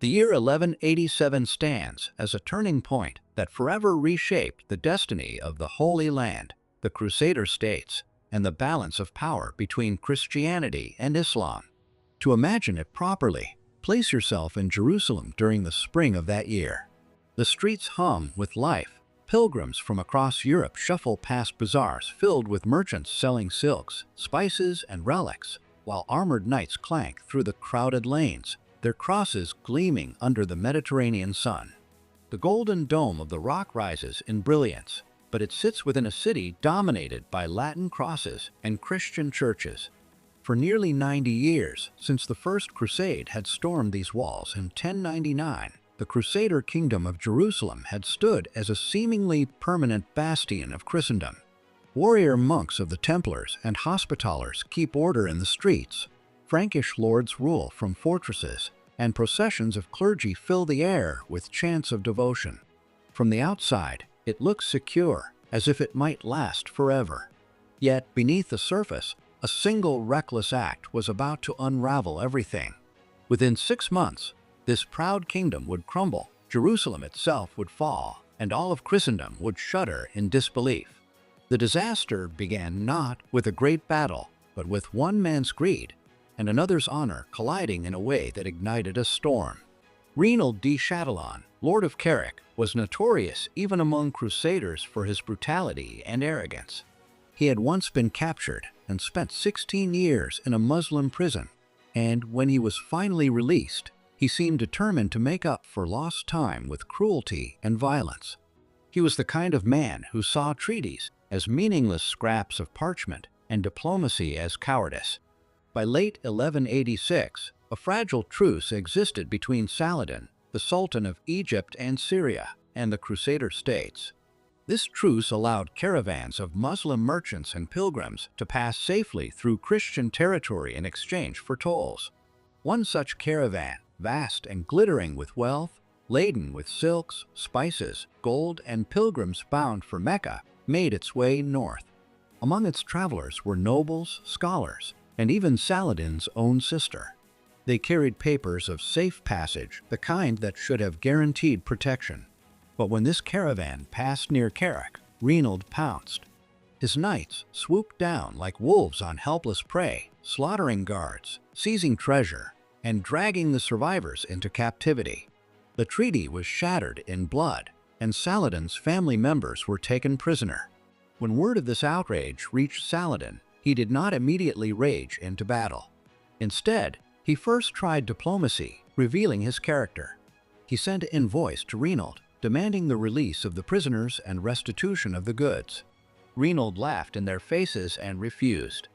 The year 1187 stands as a turning point that forever reshaped the destiny of the Holy Land, the Crusader states, and the balance of power between Christianity and Islam. To imagine it properly, place yourself in Jerusalem during the spring of that year. The streets hum with life. Pilgrims from across Europe shuffle past bazaars filled with merchants selling silks, spices, and relics, while armored knights clank through the crowded lanes, their crosses gleaming under the Mediterranean sun. The golden dome of the rock rises in brilliance, but it sits within a city dominated by Latin crosses and Christian churches. For nearly 90 years, since the First Crusade had stormed these walls in 1099, the Crusader kingdom of Jerusalem had stood as a seemingly permanent bastion of Christendom. Warrior monks of the Templars and Hospitallers keep order in the streets. Frankish lords rule from fortresses, and processions of clergy fill the air with chants of devotion. From the outside, it looks secure, as if it might last forever. Yet, beneath the surface, a single reckless act was about to unravel everything. Within 6 months, this proud kingdom would crumble, Jerusalem itself would fall, and all of Christendom would shudder in disbelief. The disaster began not with a great battle, but with one man's greed and another's honor colliding in a way that ignited a storm. Renald of Châtillon, Lord of Carrick, was notorious even among Crusaders for his brutality and arrogance. He had once been captured and spent 16 years in a Muslim prison, and when he was finally released, he seemed determined to make up for lost time with cruelty and violence. He was the kind of man who saw treaties as meaningless scraps of parchment and diplomacy as cowardice. By late 1186, a fragile truce existed between Saladin, the Sultan of Egypt and Syria, and the Crusader states. This truce allowed caravans of Muslim merchants and pilgrims to pass safely through Christian territory in exchange for tolls. One such caravan, vast and glittering with wealth, laden with silks, spices, gold, and pilgrims bound for Mecca, made its way north. Among its travelers were nobles, scholars, and even Saladin's own sister. They carried papers of safe passage, the kind that should have guaranteed protection. But when this caravan passed near Carrick, Renald pounced. His knights swooped down like wolves on helpless prey, slaughtering guards, seizing treasure, and dragging the survivors into captivity. The treaty was shattered in blood, and Saladin's family members were taken prisoner. When word of this outrage reached Saladin, he did not immediately rage into battle. Instead, he first tried diplomacy, revealing his character. He sent envoys to Renald, demanding the release of the prisoners and restitution of the goods. Renald laughed in their faces and refused.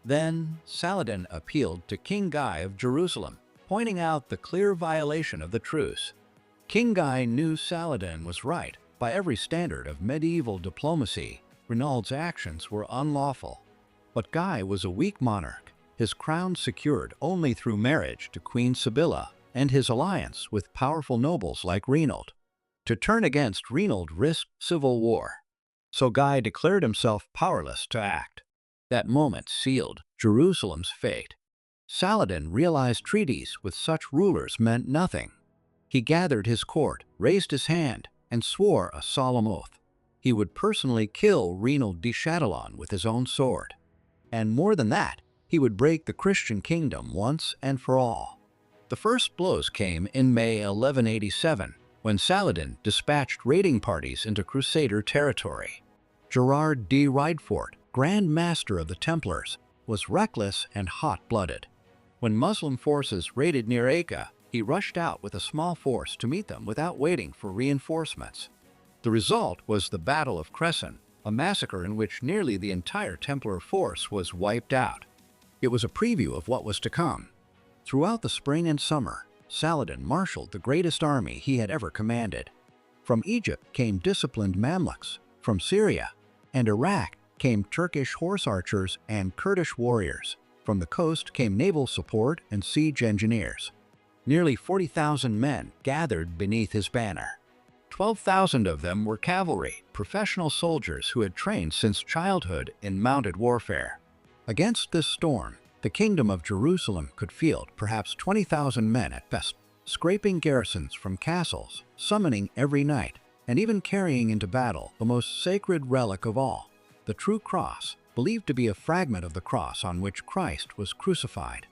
Then, Saladin appealed to King Guy of Jerusalem, pointing out the clear violation of the truce. King Guy knew Saladin was right. By every standard of medieval diplomacy, Renald's actions were unlawful. But Guy was a weak monarch, his crown secured only through marriage to Queen Sibylla and his alliance with powerful nobles like Renald. To turn against Renald risked civil war. So Guy declared himself powerless to act. That moment sealed Jerusalem's fate. Saladin realized treaties with such rulers meant nothing. He gathered his court, raised his hand, and swore a solemn oath. He would personally kill Renald of Châtillon with his own sword. And more than that, he would break the Christian kingdom once and for all. The first blows came in May 1187, when Saladin dispatched raiding parties into Crusader territory. Gerard de Riedfort, Grand Master of the Templars, was reckless and hot-blooded. When Muslim forces raided near Acre, he rushed out with a small force to meet them without waiting for reinforcements. The result was the Battle of Hattin, a massacre in which nearly the entire Templar force was wiped out. It was a preview of what was to come. Throughout the spring and summer, Saladin marshaled the greatest army he had ever commanded. From Egypt came disciplined Mamluks, from Syria and Iraq came Turkish horse archers and Kurdish warriors. From the coast came naval support and siege engineers. Nearly 40,000 men gathered beneath his banner. 12,000 of them were cavalry, professional soldiers who had trained since childhood in mounted warfare. Against this storm, the kingdom of Jerusalem could field perhaps 20,000 men at best. scraping garrisons from castles, summoning every knight, and even carrying into battle the most sacred relic of all, the true cross, believed to be a fragment of the cross on which Christ was crucified.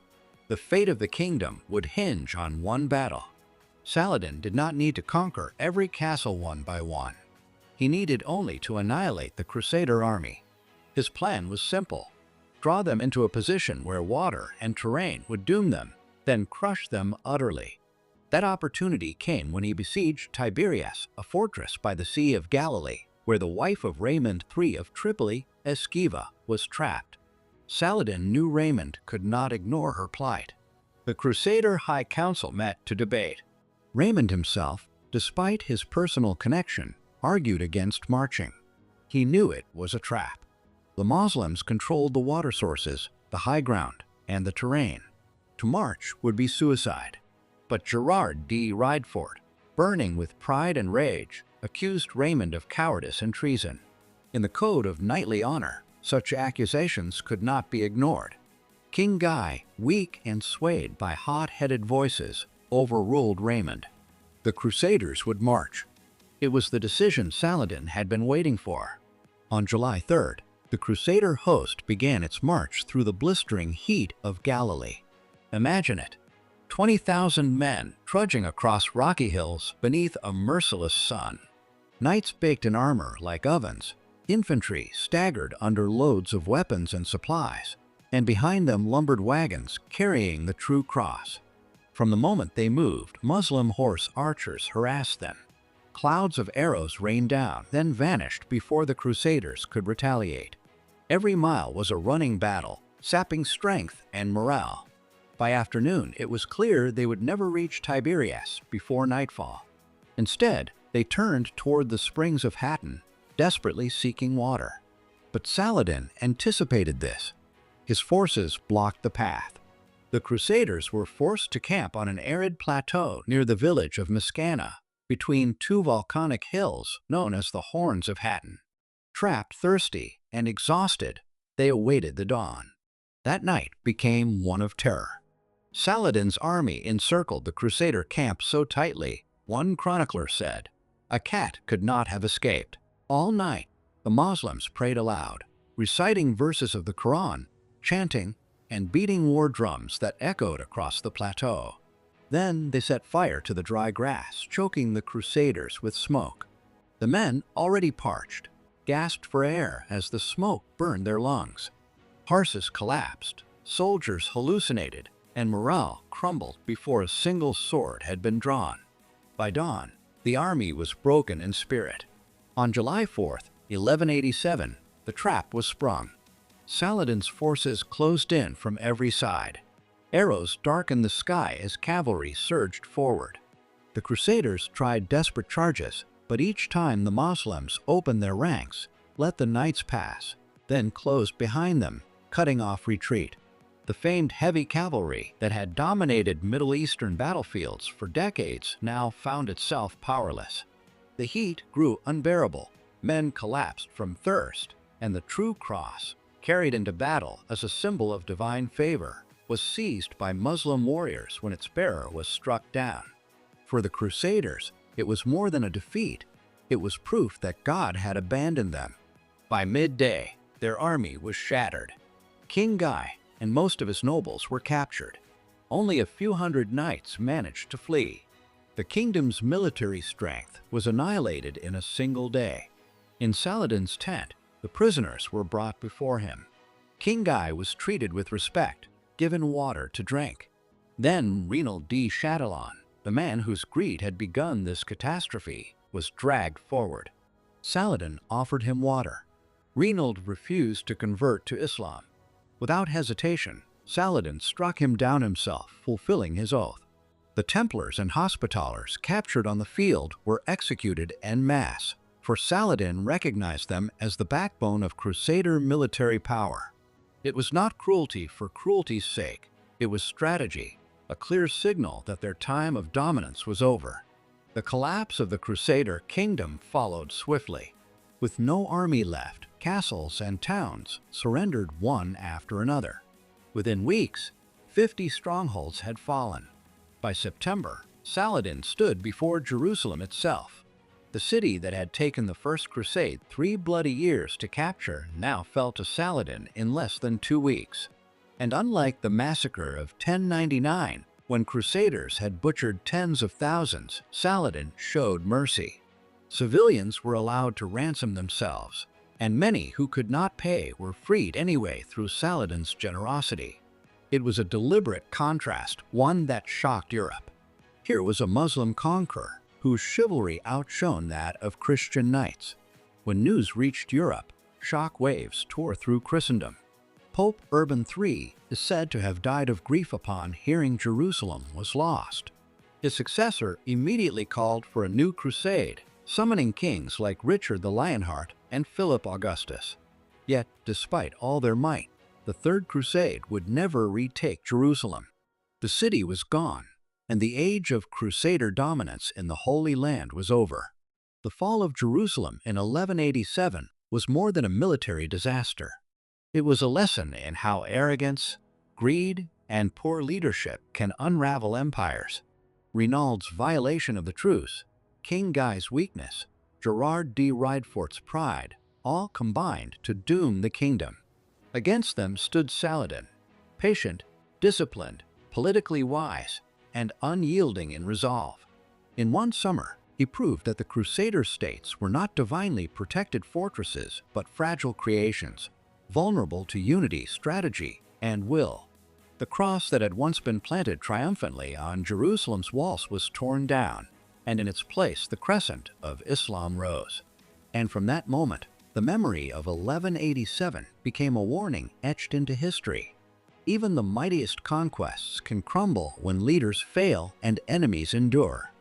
The fate of the kingdom would hinge on one battle. Saladin did not need to conquer every castle one by one. He needed only to annihilate the Crusader army. His plan was simple: draw them into a position where water and terrain would doom them, then crush them utterly. That opportunity came when he besieged Tiberias, a fortress by the Sea of Galilee, where the wife of Raymond III of Tripoli, Esquiva, was trapped. Saladin knew Raymond could not ignore her plight. The Crusader High Council met to debate. Raymond himself, despite his personal connection, argued against marching. He knew it was a trap. The Moslems controlled the water sources, the high ground, and the terrain. To march would be suicide. But Gerard de Ridefort, burning with pride and rage, accused Raymond of cowardice and treason. In the code of knightly honor, such accusations could not be ignored. King Guy, weak and swayed by hot-headed voices, overruled Raymond. The Crusaders would march. It was the decision Saladin had been waiting for. On July 3rd, the Crusader host began its march through the blistering heat of Galilee. Imagine it: 20,000 men trudging across rocky hills beneath a merciless sun. Knights baked in armor like ovens, infantry staggered under loads of weapons and supplies, and behind them lumbered wagons carrying the true cross. From the moment they moved, Muslim horse archers harassed them. Clouds of arrows rained down, then vanished before the Crusaders could retaliate. Every mile was a running battle, sapping strength and morale. By afternoon, it was clear they would never reach Tiberias before nightfall. Instead, they turned toward the springs of Hattin, desperately seeking water. But Saladin anticipated this. His forces blocked the path. The Crusaders were forced to camp on an arid plateau near the village of Mescana, between two volcanic hills known as the Horns of Hattin. Trapped, thirsty, and exhausted, they awaited the dawn. That night became one of terror. Saladin's army encircled the Crusader camp so tightly, one chronicler said, a cat could not have escaped. All night, the Moslems prayed aloud, reciting verses of the Quran, chanting, and beating war drums that echoed across the plateau. Then they set fire to the dry grass, choking the Crusaders with smoke. The men, already parched, gasped for air as the smoke burned their lungs. Horses collapsed, soldiers hallucinated, and morale crumbled before a single sword had been drawn. By dawn, the army was broken in spirit. On July 4th, 1187, the trap was sprung. Saladin's forces closed in from every side. Arrows darkened the sky as cavalry surged forward. The Crusaders tried desperate charges, but each time the Moslems opened their ranks, let the knights pass, then closed behind them, cutting off retreat. The famed heavy cavalry that had dominated Middle Eastern battlefields for decades now found itself powerless. The heat grew unbearable, men collapsed from thirst, and the true cross, carried into battle as a symbol of divine favor, was seized by Muslim warriors when its bearer was struck down. For the Crusaders, it was more than a defeat. It was proof that God had abandoned them. By midday, their army was shattered. King Guy and most of his nobles were captured. Only a few hundred knights managed to flee. The kingdom's military strength was annihilated in a single day. In Saladin's tent, the prisoners were brought before him. King Guy was treated with respect, given water to drink. Then Renald of Châtillon, the man whose greed had begun this catastrophe, was dragged forward. Saladin offered him water. Renald refused to convert to Islam. Without hesitation, Saladin struck him down himself, fulfilling his oath. The Templars and Hospitallers captured on the field were executed en masse, for Saladin recognized them as the backbone of Crusader military power. It was not cruelty for cruelty's sake. It was strategy, a clear signal that their time of dominance was over. The collapse of the Crusader kingdom followed swiftly. With no army left, castles and towns surrendered one after another. Within weeks, 50 strongholds had fallen. By September, Saladin stood before Jerusalem itself. The city that had taken the First Crusade 3 bloody years to capture now fell to Saladin in less than 2 weeks. And unlike the massacre of 1099, when Crusaders had butchered tens of thousands, Saladin showed mercy. Civilians were allowed to ransom themselves, and many who could not pay were freed anyway through Saladin's generosity. It was a deliberate contrast, one that shocked Europe. Here was a Muslim conqueror whose chivalry outshone that of Christian knights. When news reached Europe, shock waves tore through Christendom. Pope Urban III is said to have died of grief upon hearing Jerusalem was lost. His successor immediately called for a new crusade, summoning kings like Richard the Lionheart and Philip Augustus. Yet, despite all their might, the Third Crusade would never retake Jerusalem. The city was gone, and the age of Crusader dominance in the Holy Land was over. The fall of Jerusalem in 1187 was more than a military disaster. It was a lesson in how arrogance, greed, and poor leadership can unravel empires. Renald's violation of the truce, King Guy's weakness, Gerard de Ridefort's pride, all combined to doom the kingdom. Against them stood Saladin, patient, disciplined, politically wise, and unyielding in resolve. In one summer, he proved that the Crusader states were not divinely protected fortresses but fragile creations, vulnerable to unity, strategy, and will. The cross that had once been planted triumphantly on Jerusalem's walls was torn down, and in its place the crescent of Islam rose. And from that moment, the memory of 1187 became a warning etched into history. Even the mightiest conquests can crumble when leaders fail and enemies endure.